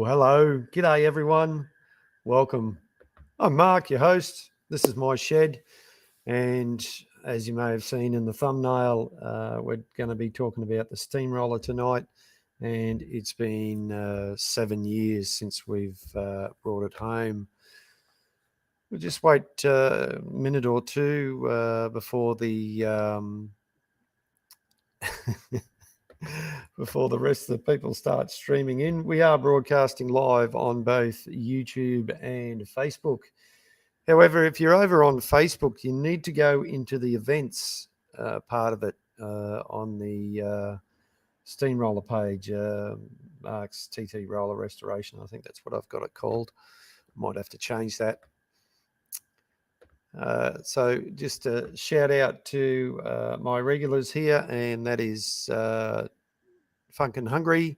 Hello. G'day, everyone. Welcome. I'm Mark, your host. This is my shed. And as you may have seen in the thumbnail, we're going to be talking about the steamroller tonight. And it's been 7 years since we've brought it home. We'll just wait a minute or two before the before the rest of the people start streaming in. We are broadcasting live on both YouTube and Facebook. However, if you're over on Facebook, you need to go into the events part of it on the steamroller page, Mark's TT Roller Restoration. I think that's what I've got it called. Might have to change that. So just a shout out to my regulars here, and that is Funkin' Hungry,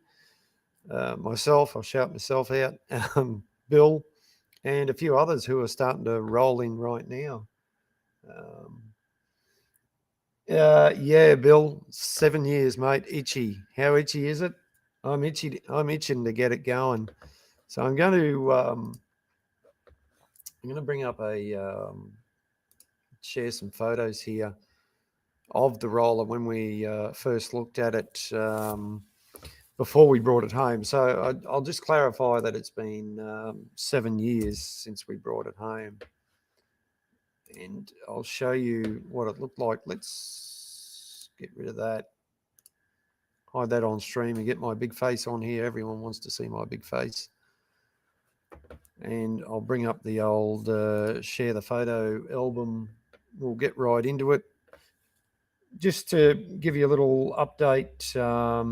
myself, I'll shout myself out, Bill, and a few others who are starting to roll in right now. Yeah, Bill, 7 years, mate. Itchy. How itchy is it? I'm itchy. I'm itching to get it going. So I'm going to bring up share some photos here of the roller when we first looked at it before we brought it home. So I'll just clarify that it's been 7 years since we brought it home. And I'll show you what it looked like. Let's get rid of that. Hide that on stream and get my big face on here. Everyone wants to see my big face. And I'll bring up the old share the photo album. We'll get right into it. Just to give you a little update, I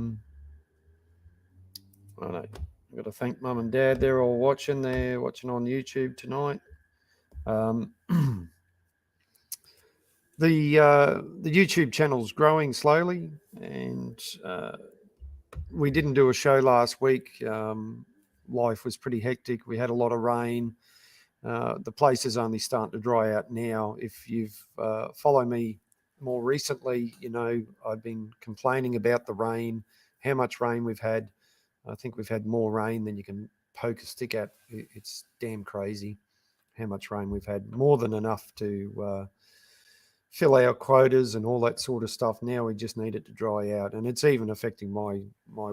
know, I've got to thank Mum and Dad. They're all watching. They're watching on YouTube tonight. The YouTube channel's growing slowly, and we didn't do a show last week. Life was pretty hectic. We had a lot of rain. The place is only starting to dry out now. If you've followed me more recently, you know I've been complaining about the rain, how much rain we've had. I think we've had more rain than you can poke a stick at. It's damn crazy how much rain we've had. More than enough to fill our quotas and all that sort of stuff. Now we just need it to dry out, and it's even affecting my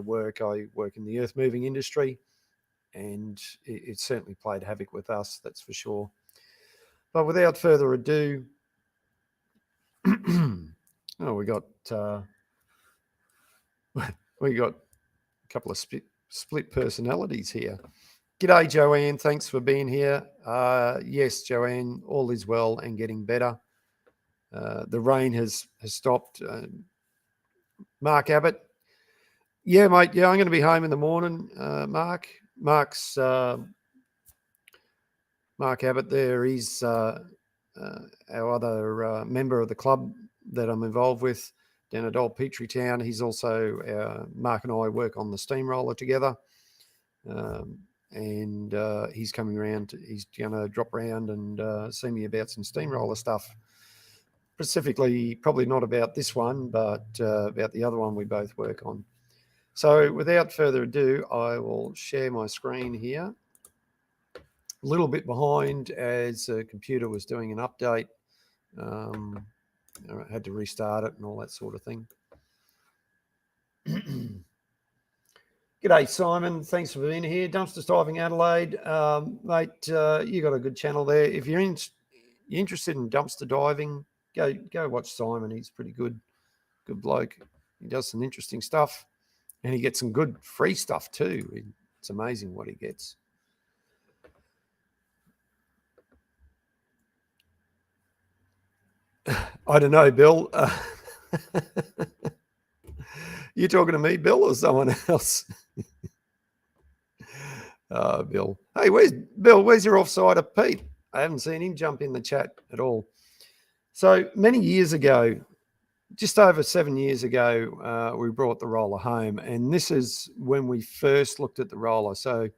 work. I work in the earth moving industry, and it certainly played havoc with us, that's for sure. But without further ado, we got a couple of split personalities here. G'day, Joanne. Thanks for being here. Yes, Joanne, all is well and getting better. The rain has stopped. Mark Abbott. Yeah, mate. Yeah, I'm going to be home in the morning, Mark. Mark Abbott there. He's our other member of the club that I'm involved with down at Old Petrie Town. He's also, Mark and I work on the steamroller together. And he's coming around. He's going to drop around and see me about some steamroller stuff. Specifically, probably not about this one, but about the other one we both work on. So without further ado, I will share my screen here. A little bit behind as the computer was doing an update. I had to restart it and all that sort of thing. G'day, Simon. Thanks for being here. Dumpster Diving Adelaide. Mate, you got a good channel there. If you're interested in dumpster diving, go watch Simon. He's pretty good bloke. He does some interesting stuff, and he gets some good free stuff too. It's amazing what he gets. I don't know, Bill. You talking to me, Bill, or someone else? Bill. Hey, where's Bill? Where's your offsider, Pete? I haven't seen him jump in the chat at all. So many years ago, just over 7 years ago, we brought the roller home, and this is when we first looked at the roller. So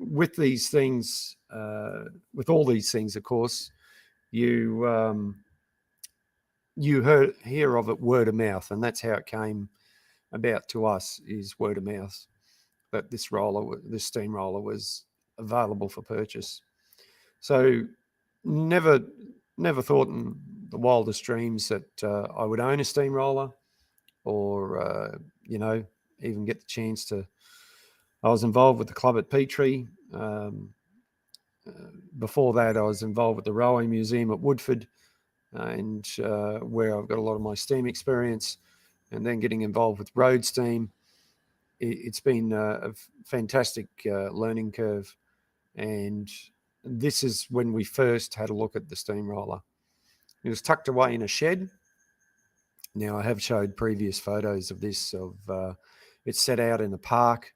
with these things, with all these things, of course, you hear of it word of mouth, and that's how it came about to us, is word of mouth. that this steam roller was available for purchase. So never thought in the wildest dreams that I would own a steamroller, or even get the chance to. I was involved with the club at Petrie. Before that, I was involved with the Railway Museum at Woodford, and where I've got a lot of my steam experience, and then getting involved with road steam. It's been a fantastic learning curve, and this is when we first had a look at the steamroller. It was tucked away in a shed. Now, I have showed previous photos of this, of it's set out in the park.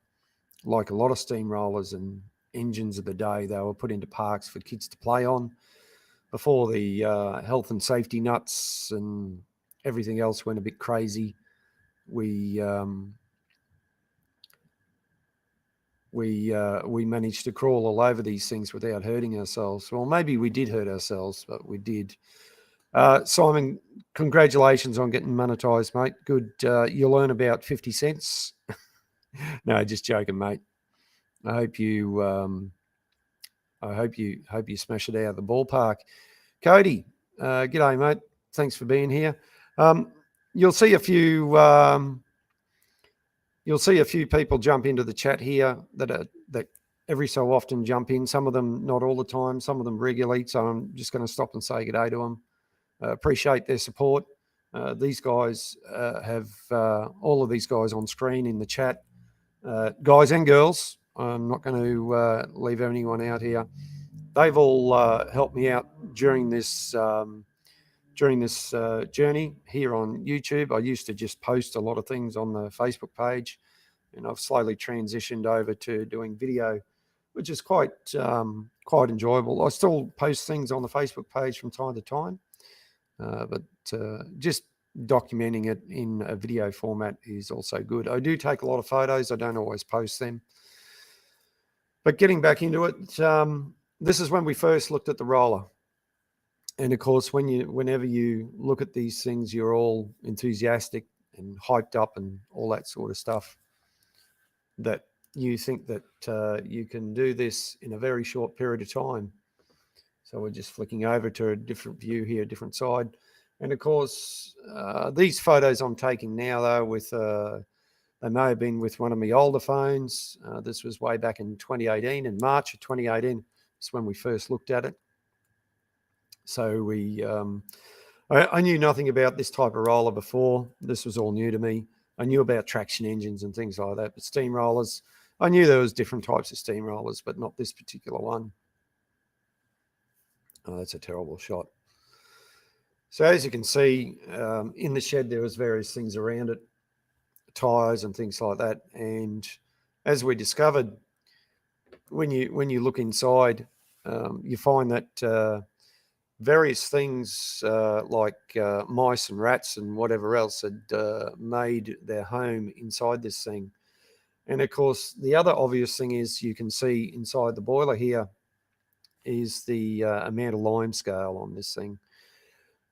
Like a lot of steamrollers and engines of the day, they were put into parks for kids to play on. Before the health and safety nuts and everything else went a bit crazy, we managed to crawl all over these things without hurting ourselves. Well, maybe we did hurt ourselves, but we did. Simon, congratulations on getting monetized, mate. Good. You'll earn about 50 cents. No, just joking, mate. I hope you smash it out of the ballpark. Cody, g'day, mate. Thanks for being here. You'll see a few people jump into the chat here that every so often jump in. Some of them not all the time, some of them regularly. So I'm just going to stop and say g'day to them. Appreciate their support. These guys have all of these guys on screen in the chat, guys and girls. I'm not going to leave anyone out here. They've all helped me out during this journey here on YouTube. I used to just post a lot of things on the Facebook page, and I've slowly transitioned over to doing video, which is quite enjoyable. I still post things on the Facebook page from time to time, but just documenting it in a video format is also good. I do take a lot of photos. I don't always post them. But getting back into it, this is when we first looked at the roller. And of course, whenever you look at these things, you're all enthusiastic and hyped up and all that sort of stuff, that you think that you can do this in a very short period of time. So we're just flicking over to a different view here, a different side. And of course, these photos I'm taking now, though, with they may have been with one of my older phones. This was way back in 2018, in March of 2018. That's when we first looked at it. So I knew nothing about this type of roller before. This was all new to me. I knew about traction engines and things like that, but steam rollers, I knew there was different types of steam rollers, but not this particular one. Oh, that's a terrible shot. So as you can see, in the shed, there was various things around it, tires and things like that. And as we discovered, when you look inside, you find that various things like mice and rats and whatever else had made their home inside this thing. And of course, the other obvious thing is you can see inside the boiler here is the amount of lime scale on this thing.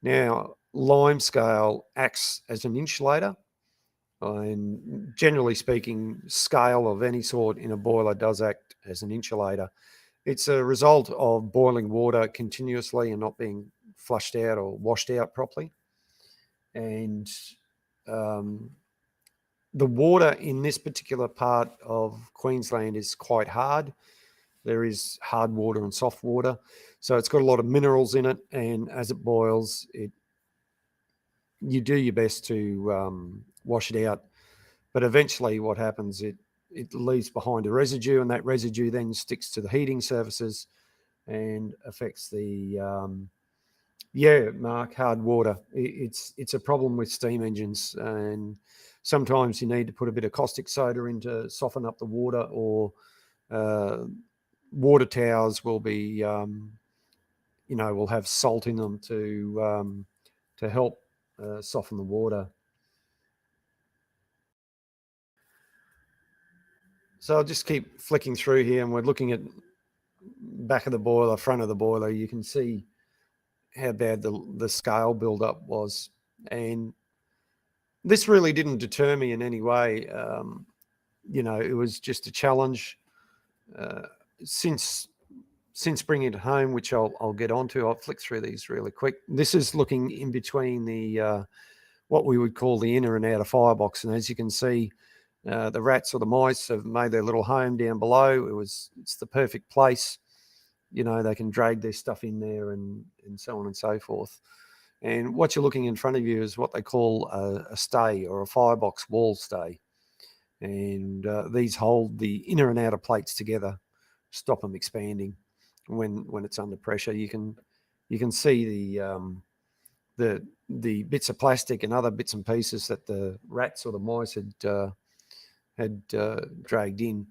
Now, lime scale acts as an insulator, and generally speaking, scale of any sort in a boiler does act as an insulator. It's a result of boiling water continuously and not being flushed out or washed out properly. And the water in this particular part of Queensland is quite hard. There is hard water and soft water. So it's got a lot of minerals in it. And as it boils, you do your best to wash it out. But eventually what happens, it leaves behind a residue, and that residue then sticks to the heating surfaces and affects the, Mark, hard water. It's a problem with steam engines, and sometimes you need to put a bit of caustic soda in to soften up the water, or water towers will be, will have salt in them to help soften the water. So I'll just keep flicking through here, and we're looking at back of the boiler, front of the boiler. You can see how bad the scale buildup was. And this really didn't deter me in any way. it was just a challenge. Since bringing it home, which I'll get onto, I'll flick through these really quick. This is looking in between the what we would call the inner and outer firebox, and as you can see, the rats or the mice have made their little home down below. It's the perfect place. They can drag their stuff in there and so on and so forth. And what you're looking in front of you is what they call a stay, or a firebox wall stay. And these hold the inner and outer plates together, stop them expanding when it's under pressure. You can see the bits of plastic and other bits and pieces that the rats or the mice had dragged in.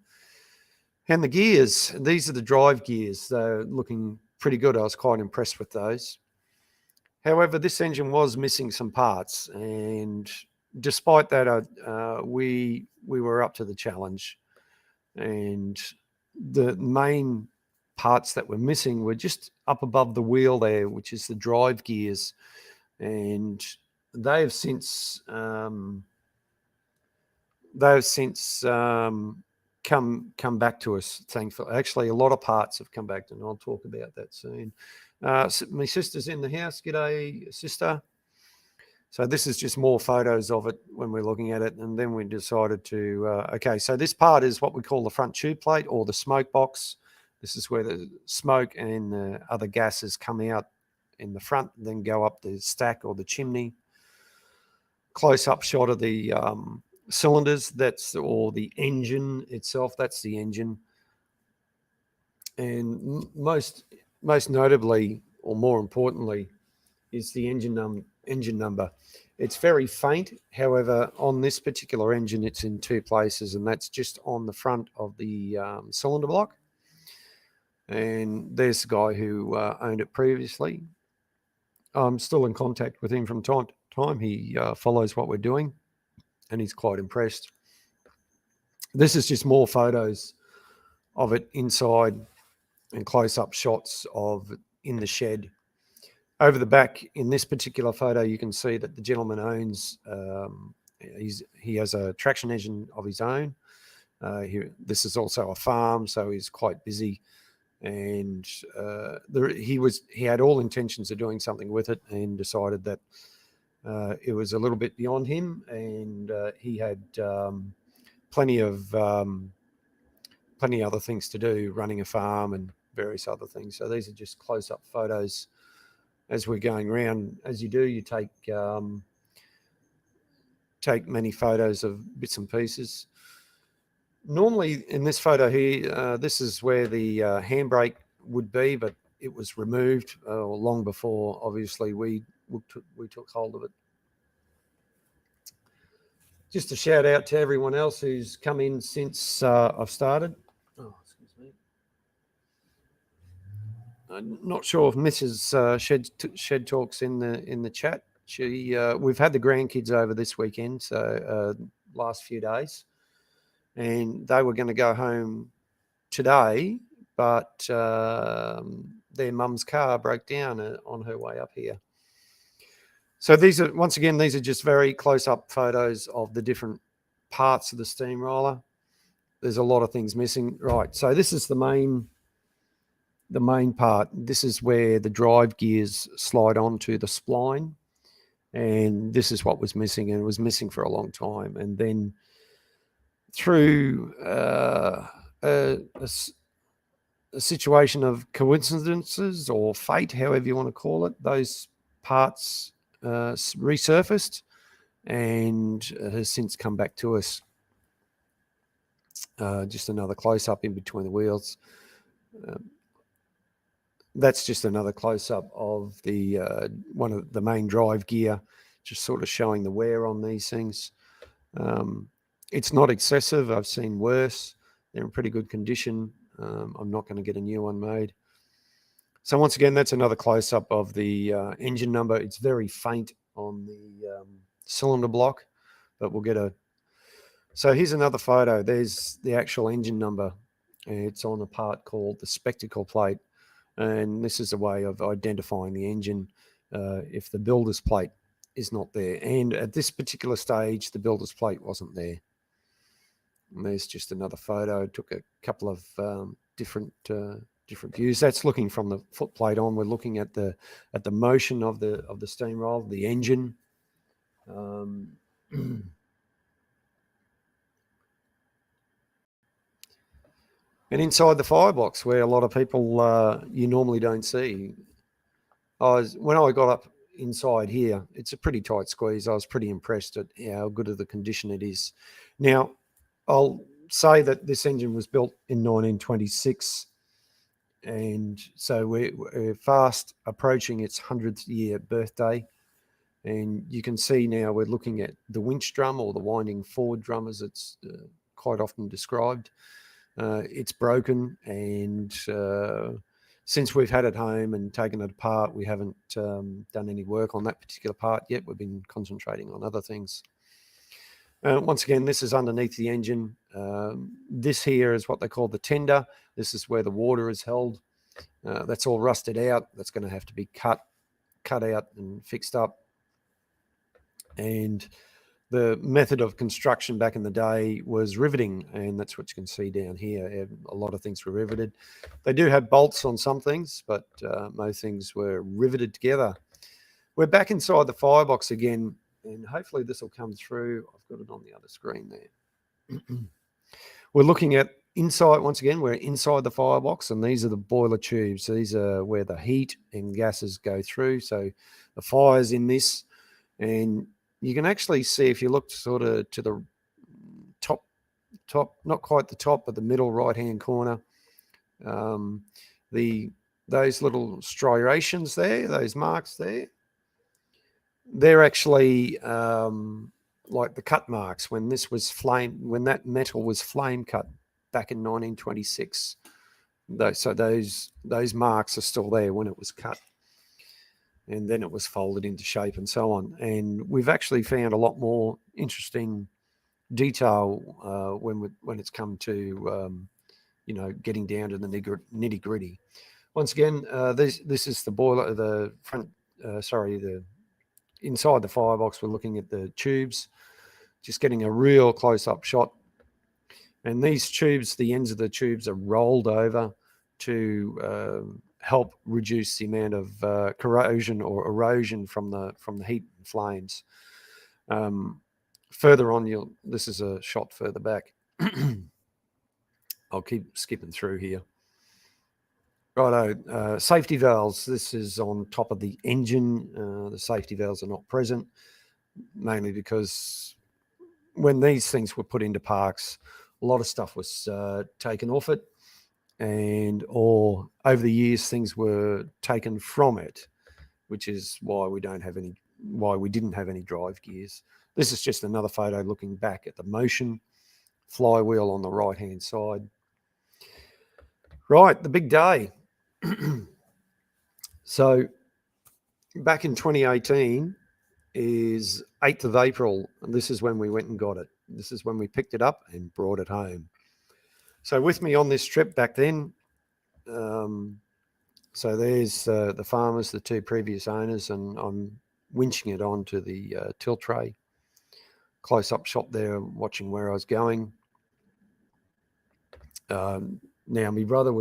And the gears, these are the drive gears. They're looking pretty good. I was quite impressed with those. However, this engine was missing some parts, and despite that, we were up to the challenge. And the main parts that were missing were just up above the wheel there, which is the drive gears, and they have since come back to us, thankfully. Actually, a lot of parts have come back, and I'll talk about that soon. My sister's in the house. G'day, sister. So this is just more photos of it when we're looking at it, and then we decided to, okay, so this part is what we call the front tube plate, or the smoke box. This is where the smoke and the other gases come out in the front, and then go up the stack or the chimney. Close-up shot of the cylinders, or the engine itself, that's the engine. And most notably, or more importantly, is the engine number. It's very faint. However, on this particular engine, it's in two places, and that's just on the front of the cylinder block. And there's the guy who owned it previously. I'm still in contact with him from time to time. He follows what we're doing, and he's quite impressed. This is just more photos of it inside, and close-up shots of it in the shed. Over the back, in this particular photo, you can see that the gentleman owns, he has a traction engine of his own. This is also a farm, so he's quite busy. And he had all intentions of doing something with it, and decided that it was a little bit beyond him, and he had plenty of other things to do, running a farm and various other things. So these are just close-up photos as we're going around. As you do, you take many photos of bits and pieces. Normally in this photo here, this is where the handbrake would be, but it was removed long before, obviously, we took hold of it. Just a shout out to everyone else who's come in since I've started. Oh, excuse me. I'm not sure if Mrs. Shed Talk's in the chat. We've had the grandkids over this weekend, so last few days, and they were going to go home today, but their mum's car broke down on her way up here. So these are just very close-up photos of the different parts of the steamroller. There's a lot of things missing. Right, so this is the main part. This is where the drive gears slide onto the spline, and this is what was missing, and it was missing for a long time. And then through a situation of coincidences or fate, however you want to call it, those parts resurfaced and has since come back to us. Just another close-up in between the wheels. That's just another close-up of the one of the main drive gear, just sort of showing the wear on these things. It's not excessive. I've seen worse. They're in pretty good condition. I'm not going to get a new one made. So once again, that's another close-up of the engine number. It's very faint on the cylinder block, but we'll get a... So here's another photo. There's the actual engine number. It's on a part called the spectacle plate, and this is a way of identifying the engine if the builder's plate is not there. And at this particular stage, the builder's plate wasn't there. And there's just another photo. Took a couple of different views. That's looking from the footplate on. We're looking at the motion of the steam roller, the engine. And inside the firebox, where a lot of people you normally don't see. When I got up inside here, it's a pretty tight squeeze. I was pretty impressed at how good of the condition it is. Now, I'll say that this engine was built in 1926, and so we're fast approaching its 100th year birthday. And you can see now we're looking at the winch drum, or the winding forward drum as it's quite often described. It's broken, and since we've had it home and taken it apart, we haven't done any work on that particular part yet. We've been concentrating on other things. Once again, this is underneath the engine. This here is what they call the tender. This is where the water is held. That's all rusted out. That's going to have to be cut out and fixed up. And the method of construction back in the day was riveting, and that's what you can see down here. A lot of things were riveted. They do have bolts on some things, but most things were riveted together. We're back inside the firebox again, and hopefully this will come through. I've got it on the other screen there. We're looking at inside, once again, we're inside the firebox, and these are the boiler tubes. So these are where the heat and gases go through. So the fire's in this, and you can actually see, if you look sort of to the top, not quite the top, but the middle right-hand corner, those little striations there, those marks there, they're actually like the cut marks when this was when that metal was flame cut back in 1926. So those marks are still there when it was cut, and then it was folded into shape and so on. And we've actually found a lot more interesting detail when it's come to getting down to the nitty gritty. Once again, this is the boiler, the front. The inside the firebox. We're looking at the tubes, just getting a real close-up shot. And these tubes, the ends of the tubes are rolled over to help reduce the amount of corrosion or erosion from the heat and flames. Further on, this is a shot further back. I'll keep skipping through here. Righto, safety valves. This is on top of the engine. The safety valves are not present, mainly because when these things were put into parks, a lot of stuff was taken off it, or over the years things were taken from it, which is why we didn't have any drive gears. This is just another photo looking back at the motion flywheel on the right hand side. Right, the big day. So back in 2018 is 8th of April, and this is when we went and got it. This is when we picked it up and brought it home. So with me on this trip back then, so there's the farmers, the two previous owners, and I'm winching it onto the tilt tray. Close-up shot there, watching where I was going. Now, Peter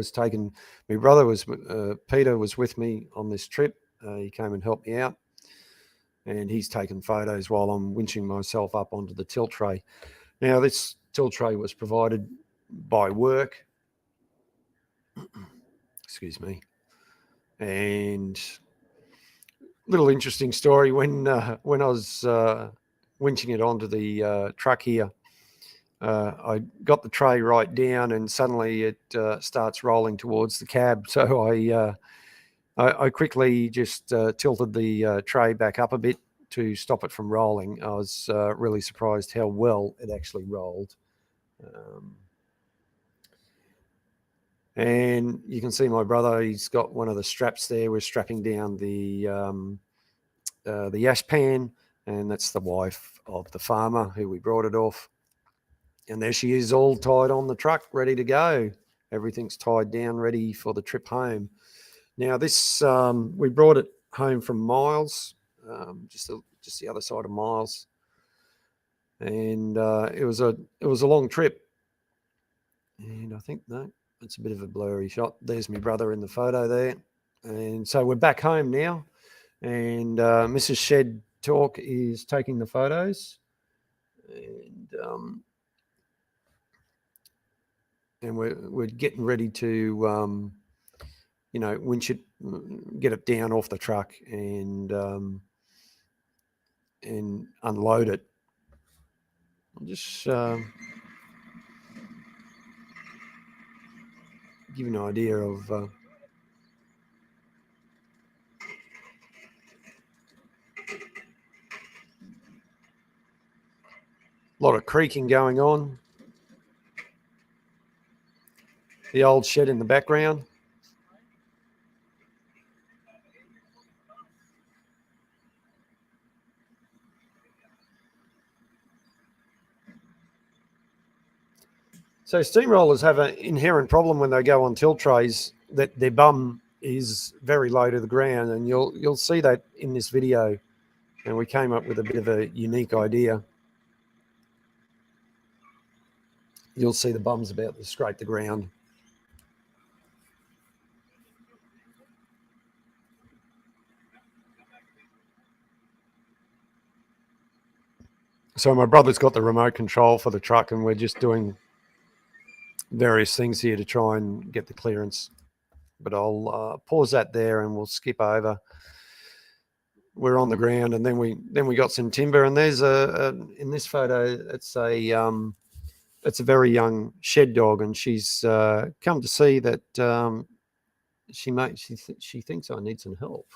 was with me on this trip. He came and helped me out, and he's taken photos while I'm winching myself up onto the tilt tray. Now, this tilt tray was provided by work. Excuse me. And little interesting story, when I was winching it onto the truck here, I got the tray right down, and suddenly it starts rolling towards the cab. So I quickly just tilted the tray back up a bit to stop it from rolling. I was really surprised how well it actually rolled. And you can see my brother, he's got one of the straps there. We're strapping down the ash pan, and that's the wife of the farmer who we brought it off. And there she is, all tied on the truck, ready to go. Everything's tied down, ready for the trip home. Now this, we brought it home from Miles, just the other side of Miles, and it was a long trip. And I think, no, it's a bit of a blurry shot. There's my brother in the photo there. And so we're back home now. And Mrs. Shed Talk is taking the photos. And we're getting ready to, winch it, get it down off the truck and unload it. I'll just give you an idea of a lot of creaking going on. The old shed in the background. So steamrollers have an inherent problem when they go on tilt trays, that their bum is very low to the ground, and you'll see that in this video. And we came up with a bit of a unique idea. You'll see the bum's about to scrape the ground. So my brother's got the remote control for the truck, and we're just doing various things here to try and get the clearance. But I'll pause that there, and we'll skip over. We're on the ground, and then we got some timber, and there's in this photo, it's a very young shed dog, and she's come to see that she thinks I need some help.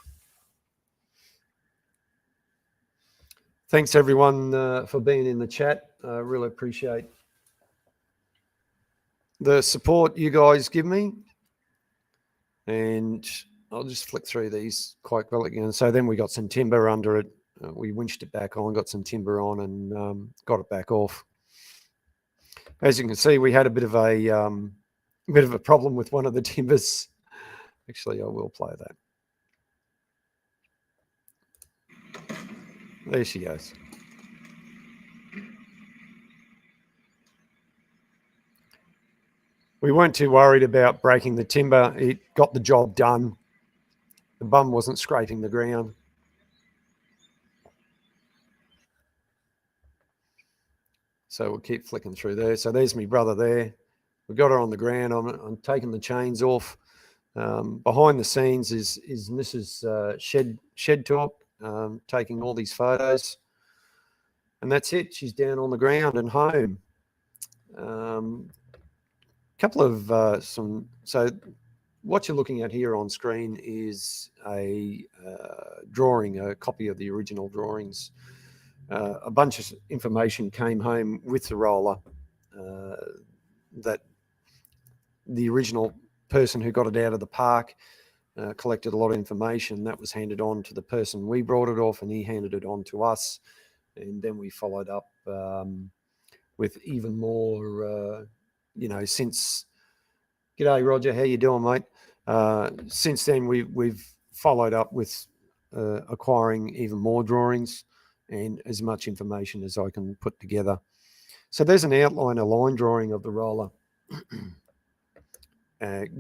Thanks everyone for being in the chat. I really appreciate the support you guys give me, and I'll just flick through these quite well again. So then we got some timber under it. We winched it back on, got some timber on, and got it back off. As you can see, we had a bit of a problem with one of the timbers. Actually, I will play that. There she goes. We weren't too worried about breaking the timber. It got the job done. The bum wasn't scraping the ground. So we'll keep flicking through there. So there's my brother there. We've got her on the ground. I'm taking the chains off. Behind the scenes is Mrs. Shed Talk taking all these photos. And that's it. She's down on the ground and home. Couple of so what you're looking at here on screen is a drawing, a copy of the original drawings. A bunch of information came home with the roller that the original person who got it out of the park collected a lot of information. That was handed on to the person we brought it off, and he handed it on to us. And then we followed up with even more, since... G'day, Roger. How you doing, mate? Since then, we've followed up with acquiring even more drawings and as much information as I can put together. So there's an outline, a line drawing of the roller.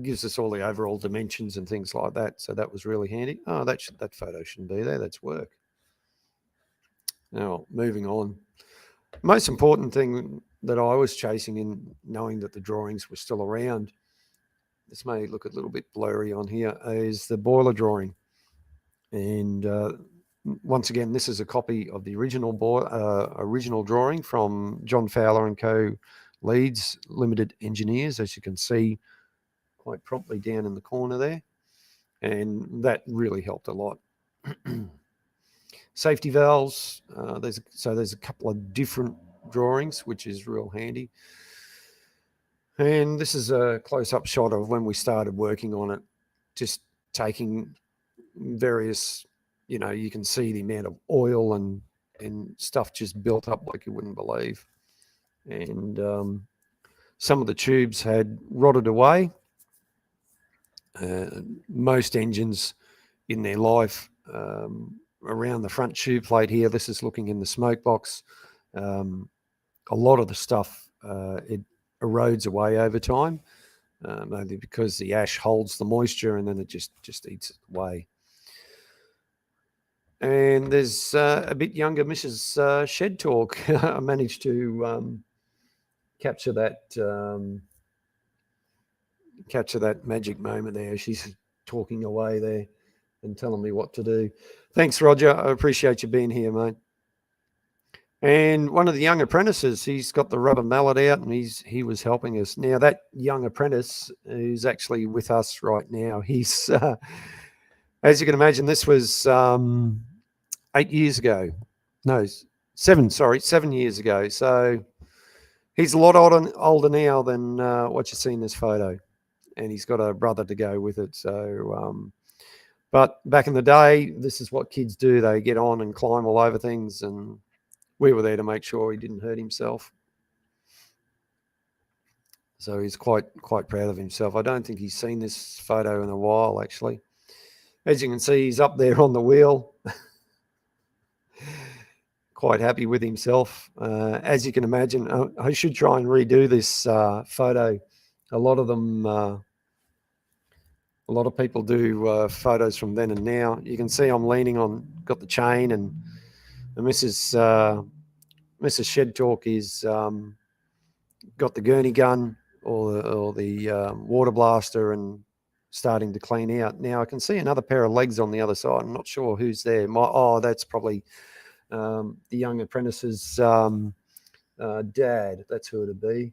Gives us all the overall dimensions and things like that. So that was really handy. Oh, that photo shouldn't be there. That's work. Now, moving on. Most important thing that I was chasing in knowing that the drawings were still around, this may look a little bit blurry on here, is the boiler drawing. And once again, this is a copy of the original drawing from John Fowler and Co. Leeds Limited Engineers, as you can see quite promptly down in the corner there. And that really helped a lot. Safety valves, there's a couple of different drawings, which is real handy. And this is a close-up shot of when we started working on it, just taking various, you can see the amount of oil and stuff just built up like you wouldn't believe. And some of the tubes had rotted away. Most engines in their life, around the front tube plate here, this is looking in the smoke box. A lot of the stuff, erodes away over time, mainly because the ash holds the moisture and then it just eats it away. And there's a bit younger Mrs. Shed Talk. I managed to capture that magic moment there. She's talking away there and telling me what to do. Thanks, Roger. I appreciate you being here, mate. And one of the young apprentices, he's got the rubber mallet out, and he was helping us. Now that young apprentice is actually with us right now. He's, as you can imagine, this was 8 years ago. No, 7 years ago. So he's a lot older now than what you see in this photo, and he's got a brother to go with it. So, but back in the day, this is what kids do. They get on and climb all over things, and we were there to make sure he didn't hurt himself. So he's quite proud of himself. I don't think he's seen this photo in a while, actually. As you can see, he's up there on the wheel. Quite happy with himself. As you can imagine, I should try and redo this photo. A lot of them, a lot of people do photos from then and now. You can see I'm leaning on, got the chain, and Mrs. Shed Talk is got the gurney gun or the water blaster and starting to clean out. Now I can see another pair of legs on the other side. I'm not sure who's there. That's probably the young apprentice's dad. That's who it'd be.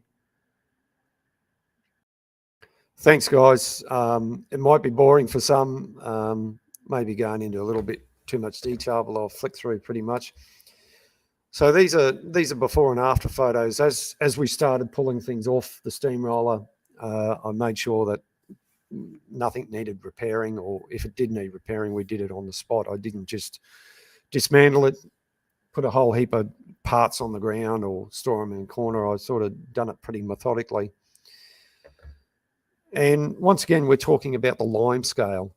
Thanks, guys. It might be boring for some, maybe going into a little bit too much detail, but I'll flick through pretty much. So these are before and after photos. As we started pulling things off the steamroller, I made sure that nothing needed repairing, or if it did need repairing, we did it on the spot. I didn't just dismantle it, put a whole heap of parts on the ground or store them in a corner. I sort of done it pretty methodically. And once again, we're talking about the lime scale.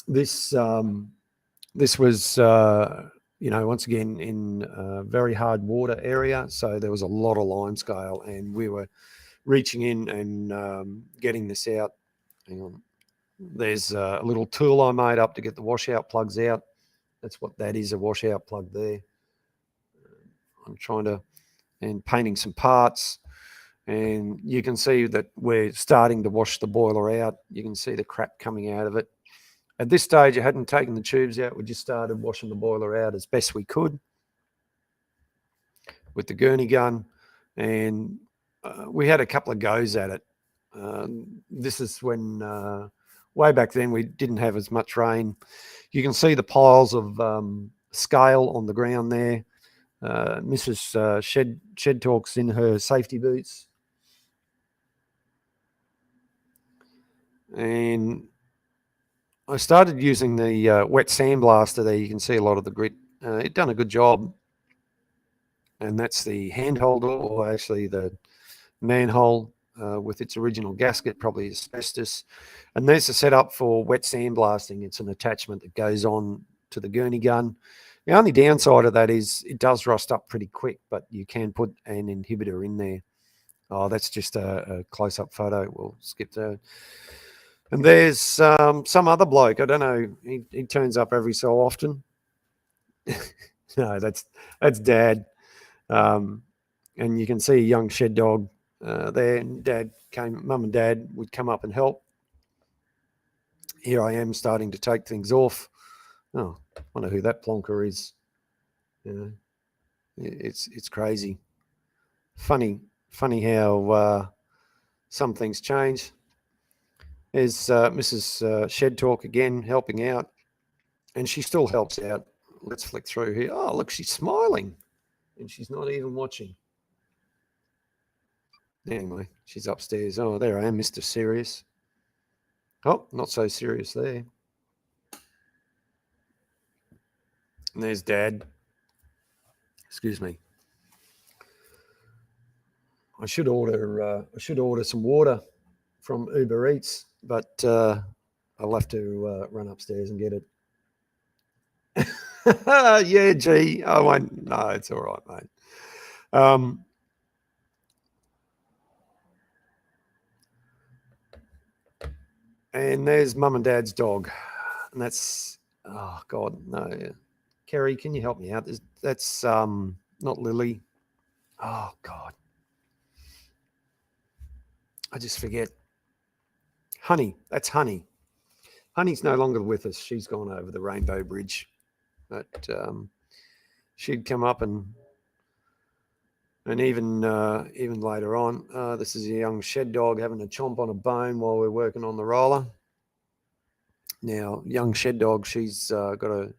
This was, once again, in a very hard water area. So there was a lot of lime scale, and we were reaching in and getting this out. Hang on. There's a little tool I made up to get the washout plugs out. That's what that is, a washout plug there. I'm and painting some parts. And you can see that we're starting to wash the boiler out. You can see the crap coming out of it. At this stage, I hadn't taken the tubes out. We just started washing the boiler out as best we could with the gurney gun. And we had a couple of goes at it. This is when, way back then, we didn't have as much rain. You can see the piles of scale on the ground there. Mrs. Shed Talk's in her safety boots. And I started using the wet sandblaster there. You can see a lot of the grit. It done a good job. And that's the handhold, or actually the manhole with its original gasket, probably asbestos. And there's the setup for wet sandblasting. It's an attachment that goes on to the gurney gun. The only downside of that is it does rust up pretty quick, but you can put an inhibitor in there. Oh, that's just a close-up photo. We'll skip that. And there's some other bloke. I don't know. He turns up every so often. No, that's Dad. And you can see a young shed dog there. And Mum and Dad would come up and help. Here I am starting to take things off. Oh, I wonder who that plonker is. You know, it's crazy. Funny how some things change. There's Mrs. Shed Talk again helping out, and she still helps out. Let's flick through here. Oh, look, she's smiling, and she's not even watching. Anyway, she's upstairs. Oh, there I am, Mr. Serious. Oh, not so serious there. And there's Dad. Excuse me. I should order some water from Uber Eats, but I'll have to run upstairs and get it. Yeah, gee, I won't. No, it's all right, mate. And there's mum and dad's dog. And that's, oh God, no. Kerry, can you help me out? That's not Lily. Oh God. I just forget. Honey, that's Honey. Honey's no longer with us. She's gone over the Rainbow Bridge. But she'd come up and even later on, this is a young shed dog having a chomp on a bone while we're working on the roller. Now, young shed dog, she's got a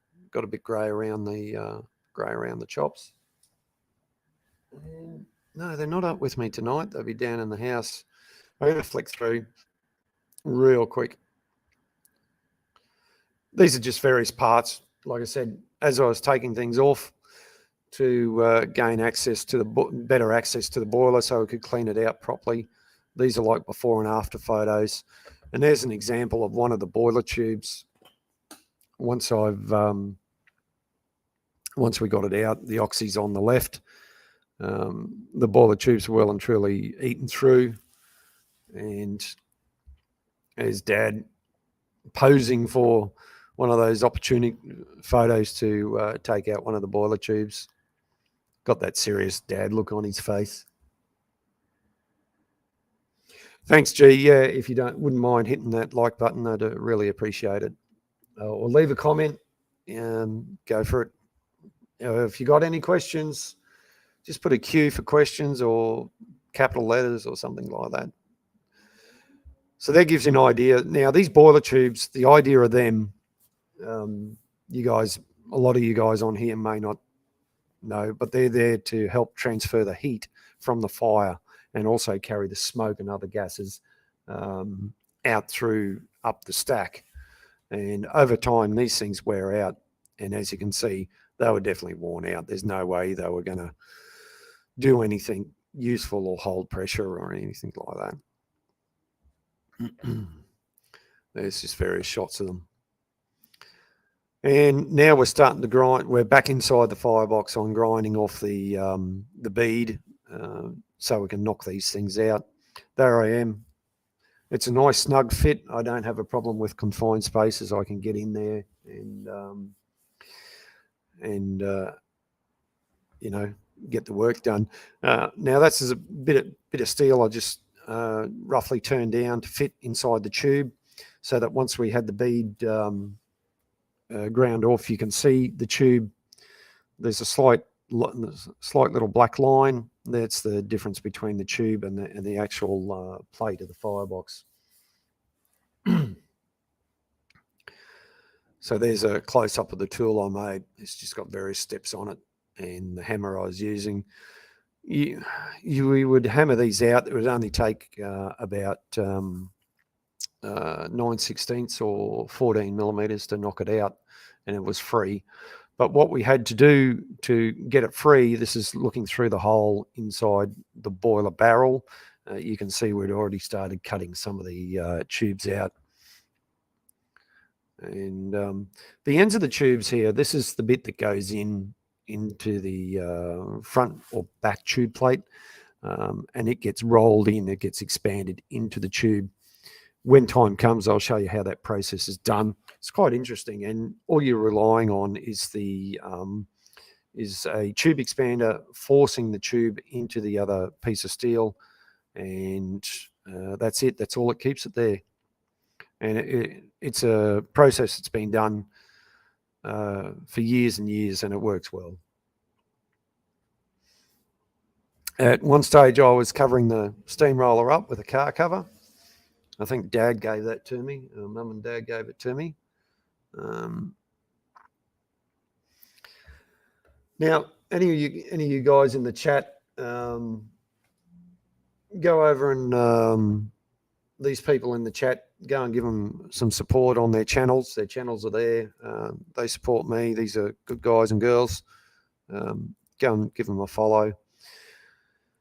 bit grey around the chops. And no, they're not up with me tonight. They'll be down in the house. I'm going to flick through real quick. These are just various parts. Like I said, as I was taking things off to gain access to better access to the boiler so we could clean it out properly. These are like before and after photos. And there's an example of one of the boiler tubes. Once we got it out, the oxy's on the left. The boiler tube's well and truly eaten through. And there's Dad posing for one of those opportunity photos to take out one of the boiler tubes. Got that serious dad look on his face. Thanks, G. Yeah, if you wouldn't mind hitting that like button, I'd really appreciate it. Or leave a comment. Go for it. If you got any questions, just put a Q for questions or capital letters or something like that. So that gives you an idea. Now, these boiler tubes, the idea of them, you guys, a lot of you guys on here may not know, but they're there to help transfer the heat from the fire and also carry the smoke and other gases out up the stack. And over time, these things wear out. And as you can see, they were definitely worn out. There's no way they were going to do anything useful or hold pressure or anything like that. There's just various shots of them. And now we're starting to grind. We're back inside the firebox on grinding off the bead so we can knock these things out. There I am. It's a nice snug fit. I don't have a problem with confined spaces. I can get in there and get the work done. Now this is a bit of steel I just roughly turned down to fit inside the tube, so that once we had the bead ground off, you can see the tube. There's a slight little black line. That's the difference between the tube and the actual plate of the firebox. So there's a close-up of the tool I made. It's just got various steps on it, and the hammer I was using. We would hammer these out. It would only take about 9/16 or 14 millimeters to knock it out, and it was free. But what we had to do to get it free, this is looking through the hole inside the boiler barrel. You can see we'd already started cutting some of the tubes out. And the ends of the tubes here, this is the bit that goes into the front or back tube plate, and it gets rolled in, it gets expanded into the tube. When time comes, I'll show you how that process is done. It's quite interesting, and all you're relying on is is a tube expander forcing the tube into the other piece of steel, and that's it. That's all that keeps it there. And it's a process that's been done for years and years, and it works well. At one stage, I was covering the steamroller up with a car cover. I think Dad gave that to me. Mum and Dad gave it to me. Now, any of you guys in the chat, go over and these people in the chat, go and give them some support on their channels. Their channels are there. They support me. These are good guys and girls. Go and give them a follow.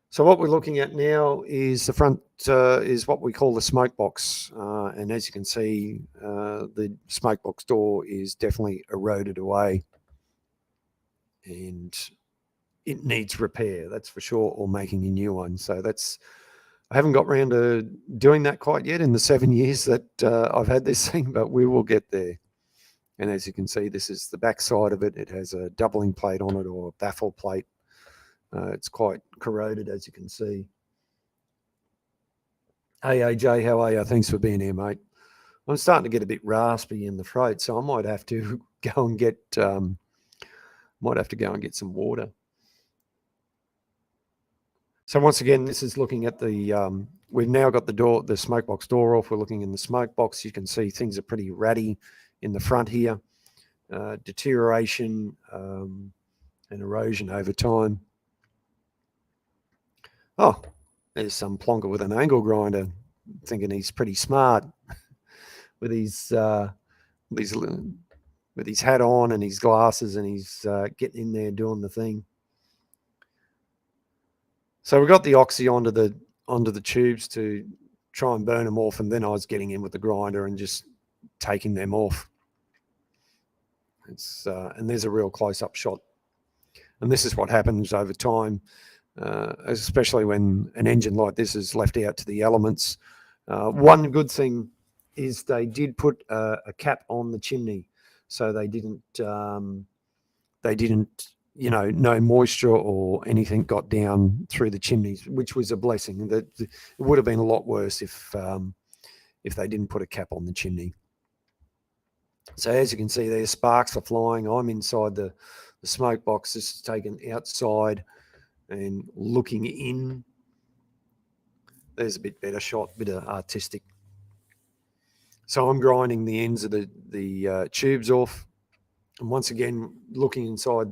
So what we're looking at now is the front is what we call the smoke box. And as you can see, the smoke box door is definitely eroded away. And it needs repair, that's for sure, or making a new one. So that's I haven't got round to doing that quite yet in the 7 years that I've had this thing, but we will get there. And as you can see, this is the back side of it. It has a doubling plate on it, or a baffle plate. It's quite corroded, as you can see. Hey, AJ, how are you? Thanks for being here, mate. I'm starting to get a bit raspy in the throat, so I might have to go and get some water. So once again, this is looking at the. We've now got the smoke box door off. We're looking in the smoke box. You can see things are pretty ratty in the front here. Deterioration and erosion over time. Oh, there's some plonker with an angle grinder, thinking he's pretty smart with his hat on and his glasses, and he's getting in there doing the thing. So we got the oxy onto the tubes to try and burn them off, and then I was getting in with the grinder and just taking them off. And there's a real close-up shot. And this is what happens over time, especially when an engine like this is left out to the elements. One good thing is they did put a cap on the chimney, so they didn't no moisture or anything got down through the chimneys, which was a blessing. That it would have been a lot worse if they didn't put a cap on the chimney. So as you can see there, sparks are flying. I'm inside the smoke box. This is taken outside and looking in. There's a bit better shot, bit of artistic. So I'm grinding the ends of the tubes off. And once again, looking inside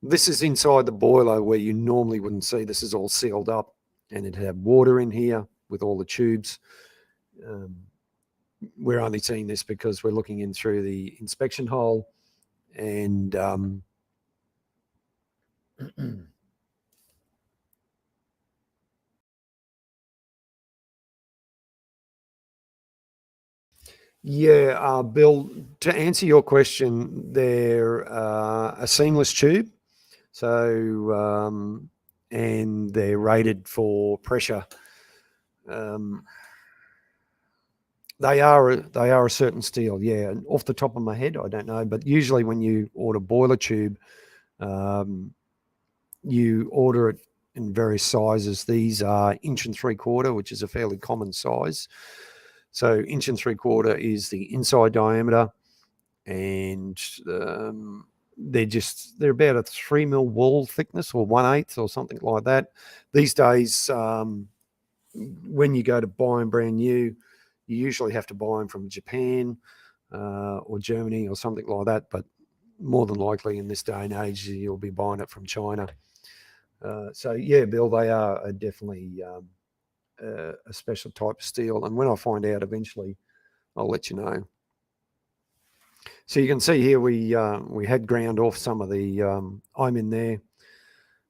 this is inside the boiler where you normally wouldn't see. This is all sealed up, and it had water in here with all the tubes. We're only seeing this because we're looking in through the inspection hole, and yeah, Bill, to answer your question, they're a seamless tube. So, and they're rated for pressure. They are a certain steel, yeah. And off the top of my head, I don't know, but usually when you order boiler tube, you order it in various sizes. These are 1 3/4, which is a fairly common size. So 1 3/4 is the inside diameter, and they're about a 3 mil wall thickness, or 1/8 or something like that. These days, when you go to buy them brand new, you usually have to buy them from Japan or Germany or something like that. But more than likely in this day and age, you'll be buying it from China. So yeah, Bill, they are definitely a special type of steel. And when I find out eventually, I'll let you know. So you can see here we had ground off some of the I'm in there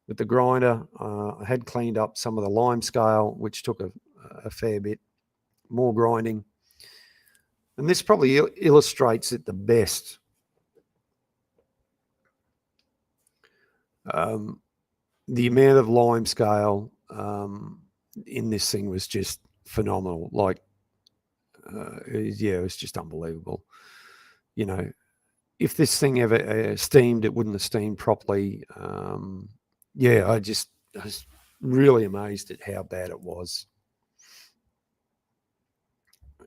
with the grinder. I had cleaned up some of the lime scale, which took a fair bit more grinding. And this probably illustrates it the best. The amount of lime scale in this thing was just phenomenal. Like, it was just unbelievable. You know, if this thing ever steamed, it wouldn't have steamed properly. I was really amazed at how bad it was.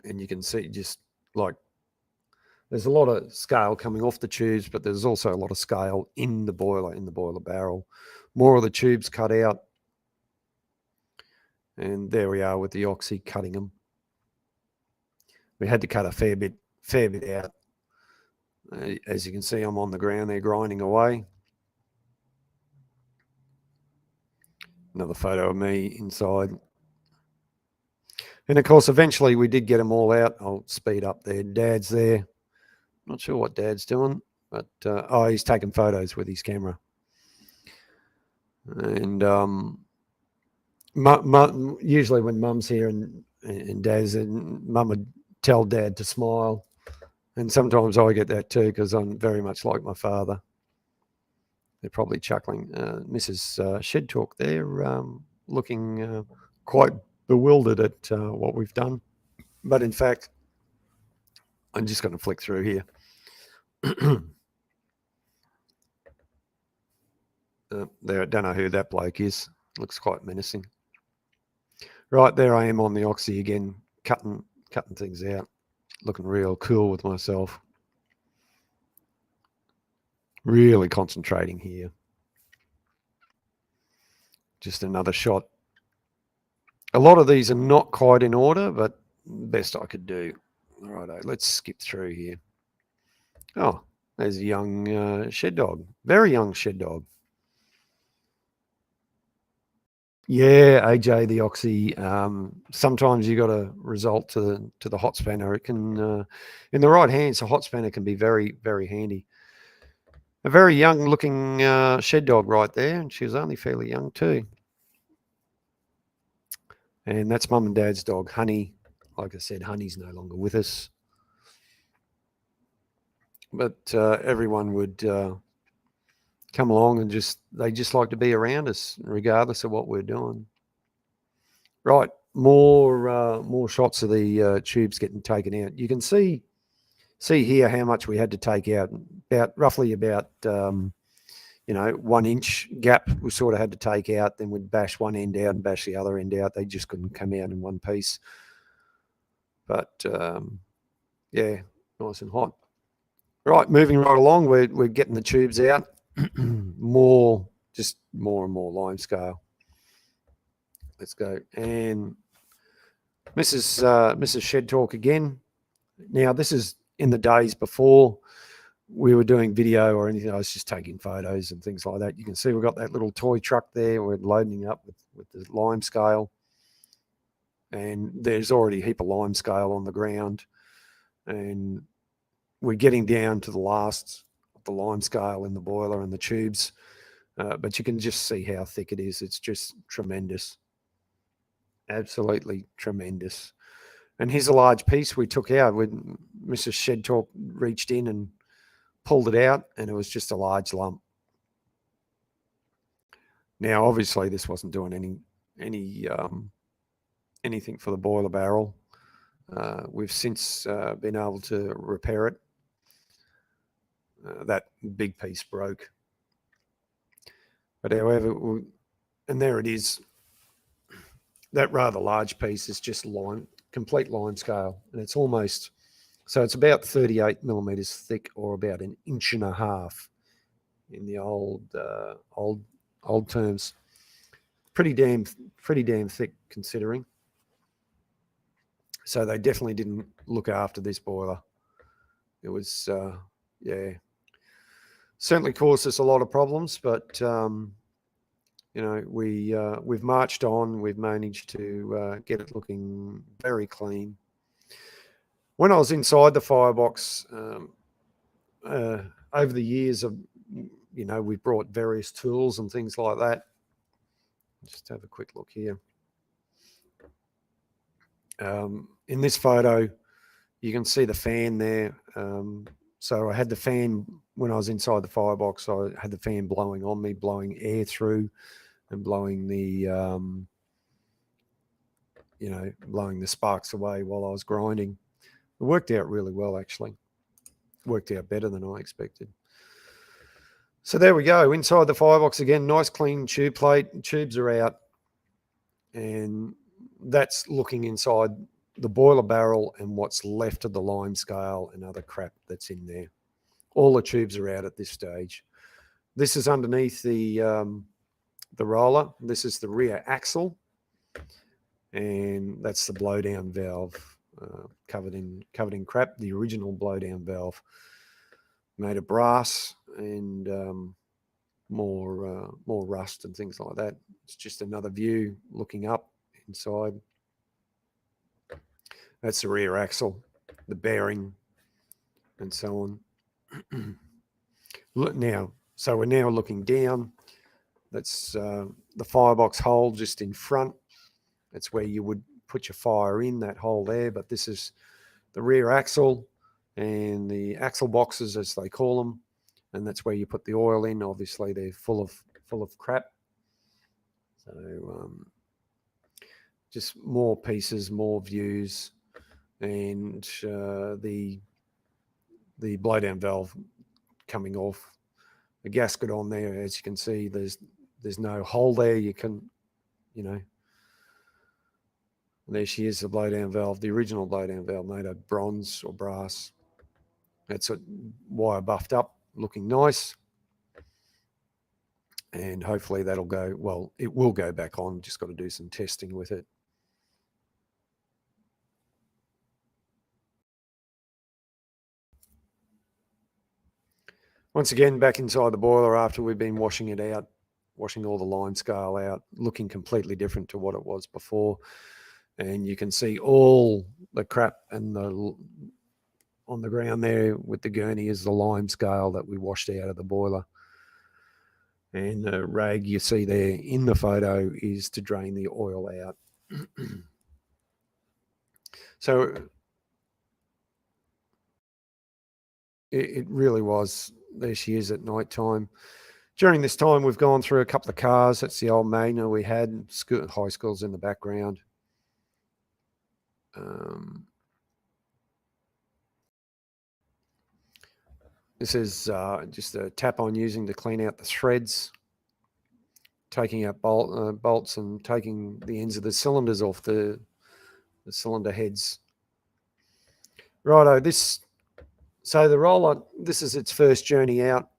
And you can see just like there's a lot of scale coming off the tubes, but there's also a lot of scale in the boiler barrel. More of the tubes cut out. And there we are with the oxy cutting them. We had to cut a fair bit out. As you can see, I'm on the ground there grinding away. Another photo of me inside. And of course, eventually we did get them all out. I'll speed up there. Dad's there. Not sure what Dad's doing, but he's taking photos with his camera. And usually when Mum's here and Dad's, and Mum would tell Dad to smile. And sometimes I get that too, because I'm very much like my father. They're probably chuckling. Mrs. Shed Talk there, looking quite bewildered at what we've done. But in fact, I'm just going to flick through here. There, I don't know who that bloke is. Looks quite menacing. Right, there I am on the Oxy again, cutting things out, looking real cool with myself. Really concentrating here. Just another shot. A lot of these are not quite in order, but best I could do. Righto, let's skip through here. Oh, there's a young shed dog. Very young shed dog. Yeah, AJ the Oxy. Sometimes you got to result to the hot spanner. It can, in the right hands, a hot spanner can be very, very handy. A very young looking shed dog right there, and she was only fairly young too. And that's Mum and Dad's dog, Honey. Like I said, Honey's no longer with us. But everyone would come along and they just like to be around us, regardless of what we're doing. Right, more shots of the tubes getting taken out. You can see here how much we had to take out. Roughly about 1 inch gap we sort of had to take out. Then we'd bash one end out and bash the other end out. They just couldn't come out in one piece. But yeah, nice and hot. Right, moving right along, we're getting the tubes out. more and more lime scale. Let's go. And Mrs. Shed Talk again. Now, this is in the days before we were doing video or anything. I was just taking photos and things like that. You can see we've got that little toy truck there. We're loading up with the lime scale. And there's already a heap of lime scale on the ground. And we're getting down to the last of the lime scale in the boiler and the tubes. But you can just see how thick it is. It's just tremendous. Absolutely tremendous. And here's a large piece we took out when Mrs. Shed Talk reached in and pulled it out, and it was just a large lump. Now, obviously, this wasn't doing anything for the boiler barrel. We've since been able to repair it. That big piece broke. But however, and there it is. That rather large piece is just complete lime scale, and it's almost, so it's about 38 millimeters thick, or about 1.5 inches in the old terms. Pretty damn thick considering. So they definitely didn't look after this boiler. It was certainly caused us a lot of problems, but we've marched on. We've managed to get it looking very clean. When I was inside the firebox, over the years of, we've brought various tools and things like that. Just have a quick look here. In this photo, you can see the fan there. So I had the fan when I was inside the firebox. I had the fan blowing on me, blowing air through, and blowing the blowing the sparks away while I was grinding. It worked out really well, actually. Worked out better than I expected. So there we go, inside the firebox again. Nice clean tube plate. Tubes are out, and that's looking inside the boiler barrel and what's left of the lime scale and other crap that's in there. All the tubes are out at this stage. This is underneath the roller. This is the rear axle, and that's the blowdown valve, covered in crap. The original blowdown valve, made of brass and more rust and things like that. It's just another view looking up inside. That's the rear axle, the bearing, and so on. Look now, so we're now looking down. That's the firebox hole just in front. That's where you would put your fire in, that hole there. But this is the rear axle and the axle boxes, as they call them, and that's where you put the oil in. Obviously, they're full of crap. So just more pieces, more views, and the blowdown valve coming off. The gasket on there, as you can see, there's no hole there. You can, there she is, the blowdown valve, the original blowdown valve made of bronze or brass. That's a wire buffed up, looking nice. And hopefully that'll go, well, it will go back on. Just got to do some testing with it. Once again, back inside the boiler after we've been washing it out, washing all the line scale out, looking completely different to what it was before. And you can see all the crap and on the ground there with the gurney is the lime scale that we washed out of the boiler. And the rag you see there in the photo is to drain the oil out. So it really was, there she is at night time. During this time, we've gone through a couple of cars. That's the old Magna we had, high schools in the background. This is just a tap on using to clean out the threads, taking out bolts and taking the ends of the cylinders off the cylinder heads. Righto, so the roller, this is its first journey out.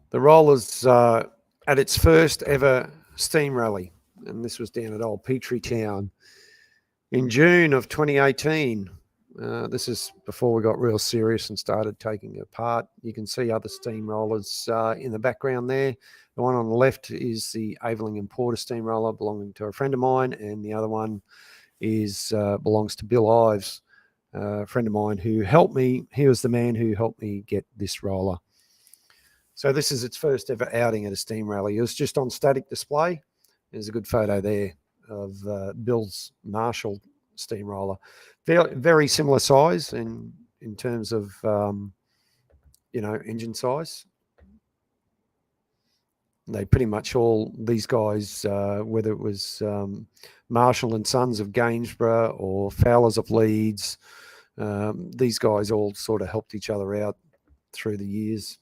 The roller's at its first ever steam rally, and this was down at Old Petrie Town in June of 2018. This is before we got real serious and started taking it apart. You can see other steamrollers in the background there. The one on the left is the Aveling & Porter steamroller belonging to a friend of mine, and the other one is belongs to Bill Ives, a friend of mine who helped me. He was the man who helped me get this roller. So this is its first ever outing at a steam rally. It was just on static display. There's a good photo there of Bill's Marshall steamroller. Very, very similar size in terms of, engine size. They pretty much all, these guys, whether it was Marshall and Sons of Gainsborough or Fowlers of Leeds, these guys all sort of helped each other out through the years.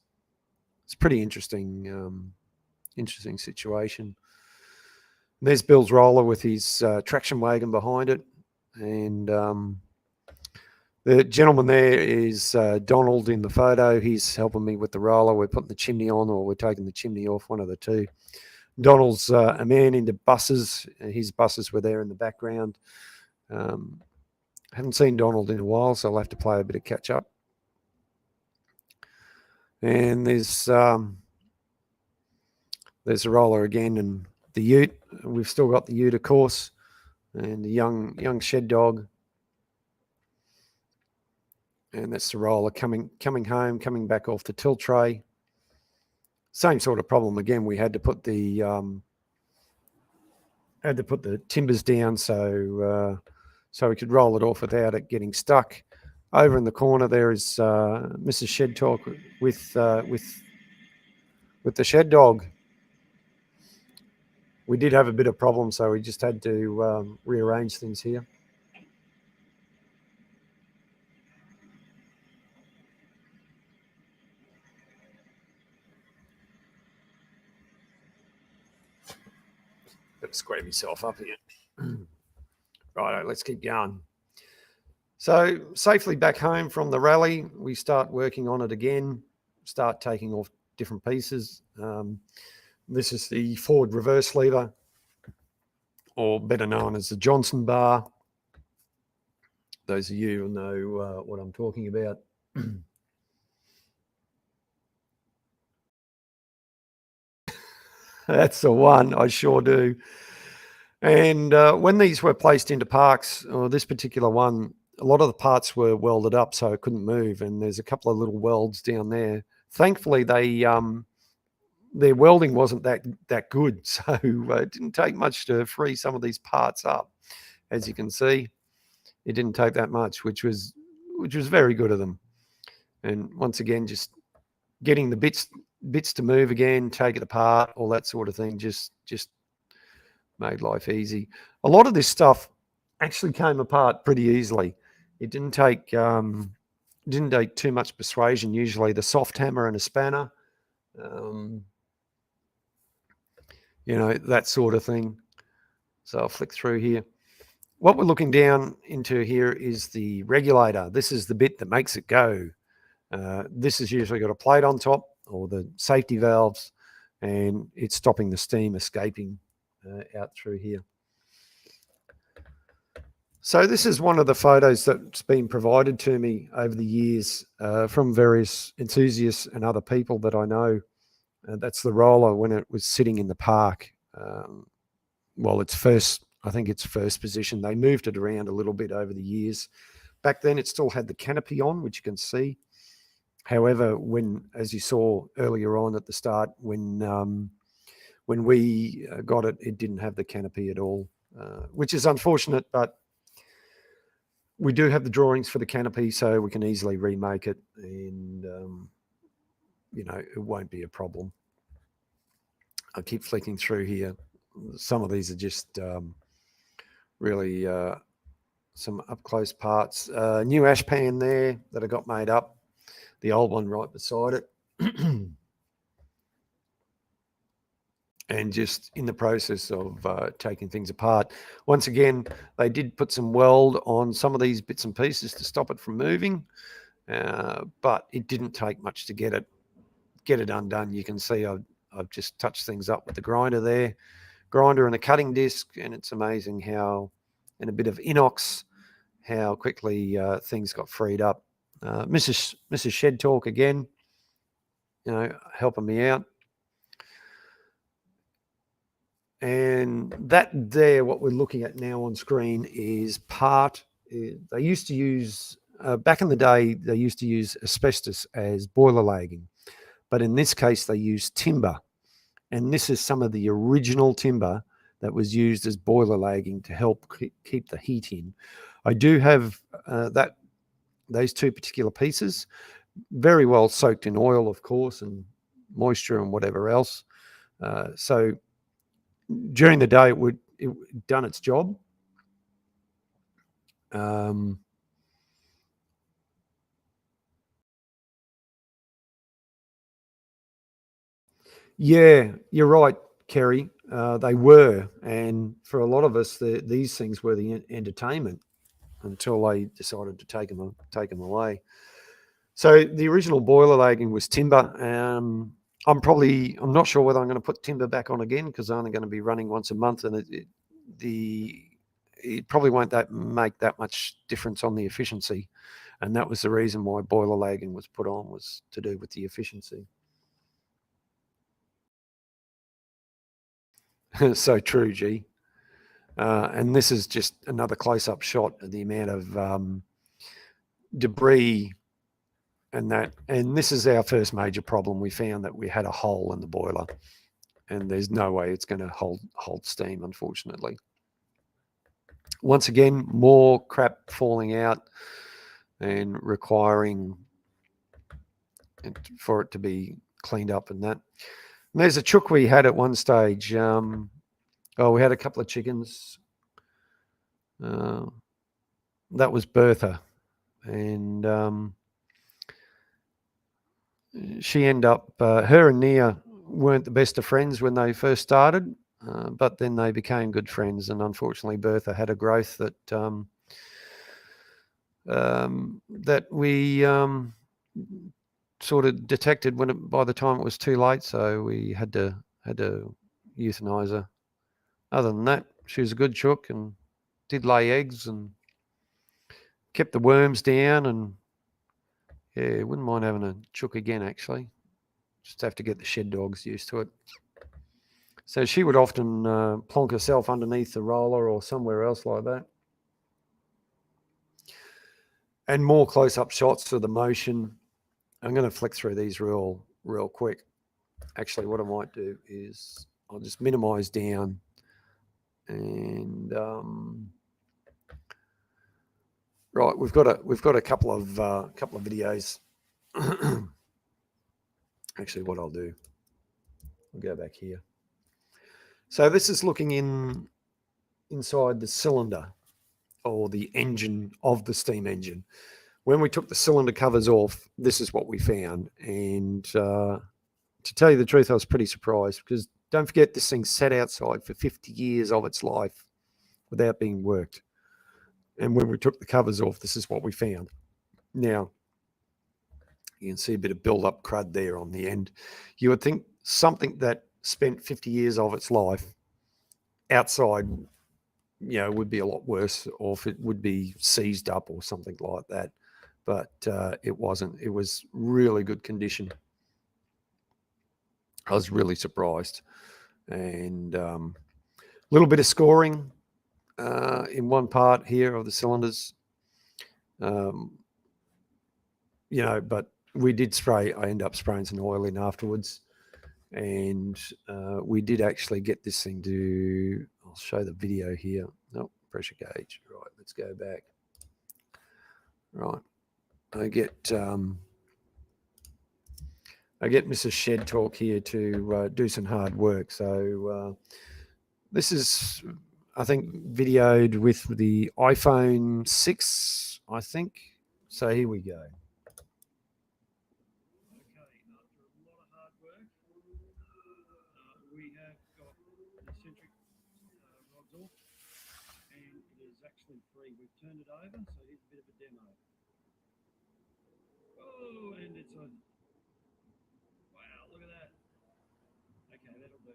It's a pretty interesting situation. And there's Bill's roller with his traction wagon behind it. And the gentleman there is Donald in the photo. He's helping me with the roller. We're putting the chimney on, or we're taking the chimney off, one of the two. Donald's a man into buses. His buses were there in the background. Haven't seen Donald in a while, so I'll have to play a bit of catch up. And there's the roller again, and the ute. We've still got the ute, of course, and the young shed dog. And that's the roller coming home, coming back off the tilt tray. Same sort of problem again. We had to put the timbers down so we could roll it off without it getting stuck. Over in the corner there is Mrs. Shed Talk with the shed dog. We did have a bit of problem, so we just had to rearrange things here. Got to square myself up here. Right, let's keep going. So safely back home from the rally, we start working on it again, start taking off different pieces. This is the forward reverse lever, or better known as the Johnson bar. Those of you who know what I'm talking about. That's the one, I sure do. And when these were placed into parks, or this particular one, a lot of the parts were welded up so it couldn't move, and there's a couple of little welds down there. Thankfully, their welding wasn't that good, so it didn't take much to free some of these parts up. As you can see, it didn't take that much, which was very good of them. And once again, just getting the bits bits to move again, take it apart, all that sort of thing. Just made life easy. A lot of this stuff actually came apart pretty easily. It didn't take too much persuasion. Usually the soft hammer and a spanner, that sort of thing. So I'll flick through here. What we're looking down into here is the regulator. This is the bit that makes it go. This has usually got a plate on top, or the safety valves, and it's stopping the steam escaping out through here. So this is one of the photos that's been provided to me over the years from various enthusiasts and other people that I know. That's the roller when it was sitting in the park. Well, I think its first position. They moved it around a little bit over the years. Back then, it still had the canopy on, which you can see. However, as you saw earlier on at the start, when we got it, it didn't have the canopy at all, which is unfortunate, but we do have the drawings for the canopy, so we can easily remake it, and it won't be a problem. I'll keep flicking through here. Some of these are just really some up close parts. New ash pan there that I got made up. The old one right beside it. And just in the process of taking things apart. Once again, they did put some weld on some of these bits and pieces to stop it from moving, but it didn't take much to get it undone. You can see I've just touched things up with the grinder there, and a cutting disc, and it's amazing how, in a bit of inox, how quickly things got freed up. Mrs. Shed Talk again, helping me out. And that there, what we're looking at now on screen is they used to use, back in the day, they used to use asbestos as boiler lagging. But in this case, they used timber. And this is some of the original timber that was used as boiler lagging to help keep the heat in. I do have those two particular pieces, very well soaked in oil, of course, and moisture and whatever else. So during the day, it done its job. Yeah, you're right, Kerry. They were, and for a lot of us, these things were the entertainment until they decided to take them away. So the original boiler lagging was timber. I'm not sure whether I'm going to put timber back on again, because I'm only going to be running once a month, and it probably won't make that much difference on the efficiency. And that was the reason why boiler lagging was put on, was to do with the efficiency. So true, G. And this is just another close-up shot of the amount of debris and that. And this is our first major problem. We found that we had a hole in the boiler, and there's no way it's going to hold steam, unfortunately. Once again, more crap falling out and requiring for it to be cleaned up and that. And there's a chook we had at one stage. We had a couple of chickens. That was Bertha, and she ended up, her and Nia weren't the best of friends when they first started, but then they became good friends, and unfortunately Bertha had a growth that that we sort of detected by the time it was too late, so we had to euthanize her. Other than that, she was a good chook and did lay eggs and kept the worms down, and yeah, wouldn't mind having a chook again, actually. Just have to get the shed dogs used to it. So she would often plonk herself underneath the roller or somewhere else like that. And more close-up shots of the motion. I'm going to flick through these real quick. Actually, what I might do is I'll just minimize down, and right, we've got a couple of videos Actually, what I'll do, I'll go back here. So this is looking inside the cylinder or the engine of the steam engine. When we took the cylinder covers off, this is what we found. And to tell you the truth, I was pretty surprised because don't forget this thing sat outside for 50 years of its life without being worked. And when we took the covers off, this is what we found. Now, you can see a bit of build-up crud there on the end. You would think something that spent 50 years of its life outside, would be a lot worse, or if it would be seized up or something like that. But it wasn't. It was really good condition. I was really surprised. And a little bit of scoring in one part here of the cylinders. But we did spray. I ended up spraying some oil in afterwards. And we did actually get this thing to, I'll show the video here. No, pressure gauge. Right, let's go back. Right. I get Mrs. Shed Talk here to do some hard work. So this is, I think, videoed with the iPhone 6, I think. So here we go. We have got the eccentric rods off, and it is actually free. We've turned it over, so here's a bit of a demo. Oh, and it's on. Wow, look at that. Okay, that'll do.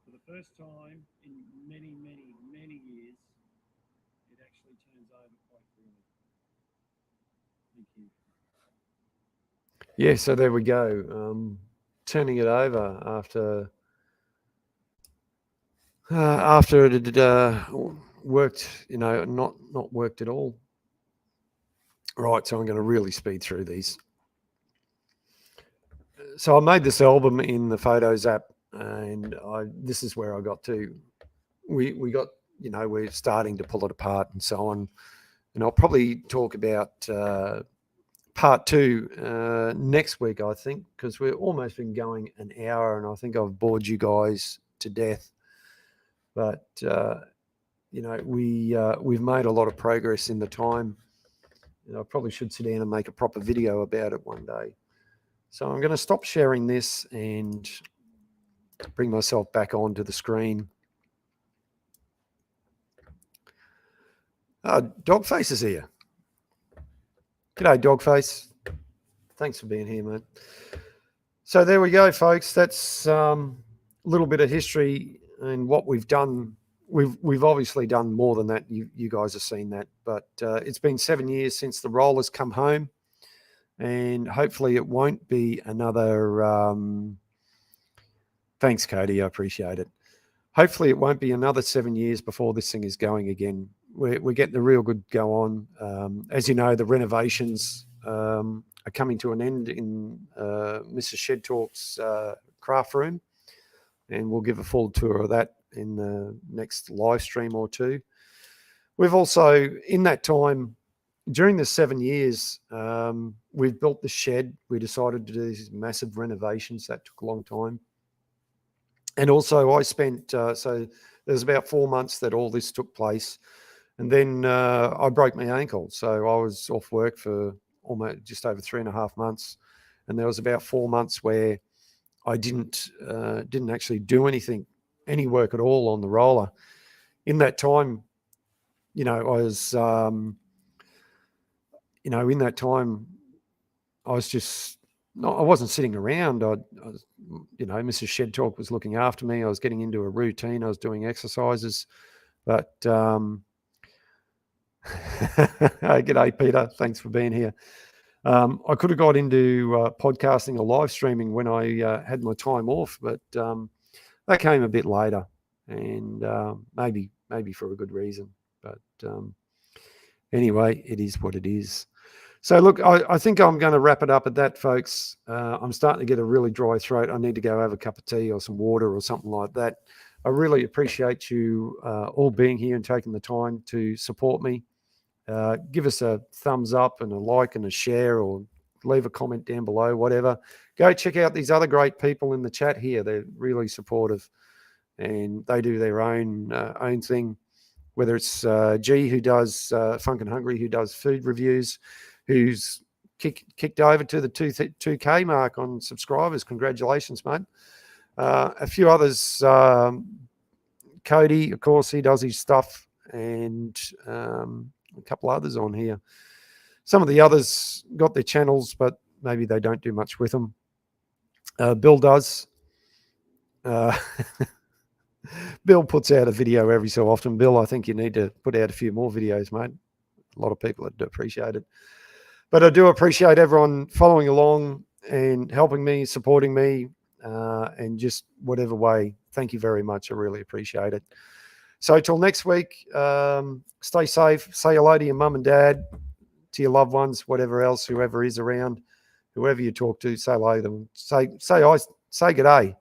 For the first time in many, many, many years, it actually turns over quite freely. Thank you. Yeah, so there we go. Turning it over after it had worked, not worked at all. Right, so I'm going to really speed through these. So I made this album in the Photos app, and this is where I got to. We got, we're starting to pull it apart and so on. And I'll probably talk about part 2 next week, I think, because we've almost been going an hour, and I think I've bored you guys to death. But we've made a lot of progress in the time. I probably should sit down and make a proper video about it one day. So I'm going to stop sharing this and bring myself back onto the screen. Dogface is here. G'day, Dogface. Thanks for being here, mate. So there we go, folks. That's a little bit of history and what we've done. We've obviously done more than that. You guys have seen that. But it's been 7 years since the rollers come home. And hopefully it won't be another... Thanks, Cody. I appreciate it. Hopefully it won't be another 7 years before this thing is going again. We're getting a real good go on. As you know, the renovations are coming to an end in Mrs. Shed Talk's craft room. And we'll give a full tour of that in the next live stream or 2. We've also, in that time, during the 7 years, we've built the shed. We decided to do these massive renovations. That took a long time. And also I spent, so there's about 4 months that all this took place. And then I broke my ankle. So I was off work for almost just over 3.5 months. And there was about 4 months where I didn't actually do any work at all on the roller. In that time, I was, in that time, I was just, I wasn't sitting around. I was, Mrs. Shed Talk was looking after me. I was getting into a routine. I was doing exercises. But g'day, Peter. Thanks for being here. I could have got into podcasting or live streaming when I had my time off, but that came a bit later, and maybe for a good reason. But anyway, it is what it is. So look, I think I'm going to wrap it up at that, folks. I'm starting to get a really dry throat. I need to go have a cup of tea or some water or something like that. I really appreciate you all being here and taking the time to support me. Give us a thumbs up and a like and a share, or leave a comment down below, whatever. Go check out these other great people in the chat here. They're really supportive, and they do their own thing. Whether it's G, who does Funk and Hungry, who does food reviews, who's kicked over to the 2K mark on subscribers. Congratulations, mate. A few others. Cody, of course, he does his stuff, and a couple others on here. Some of the others got their channels, but maybe they don't do much with them. Bill does. Bill puts out a video every so often. Bill, I think you need to put out a few more videos, mate. A lot of people would appreciate it. But I do appreciate everyone following along and helping me, supporting me, and just whatever way. Thank you very much. I really appreciate it. So till next week, stay safe. Say hello to your mum and dad, to your loved ones, whatever else, whoever is around, whoever you talk to, say hello to them. Say g'day.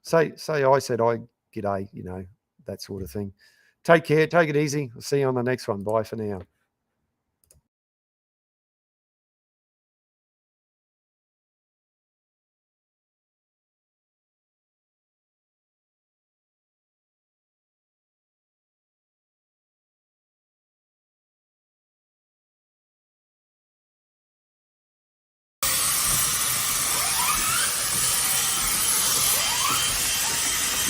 Say I said g'day, you know, that sort of thing. Take care. Take it easy. I'll see you on the next one. Bye for now.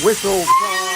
Whistle time.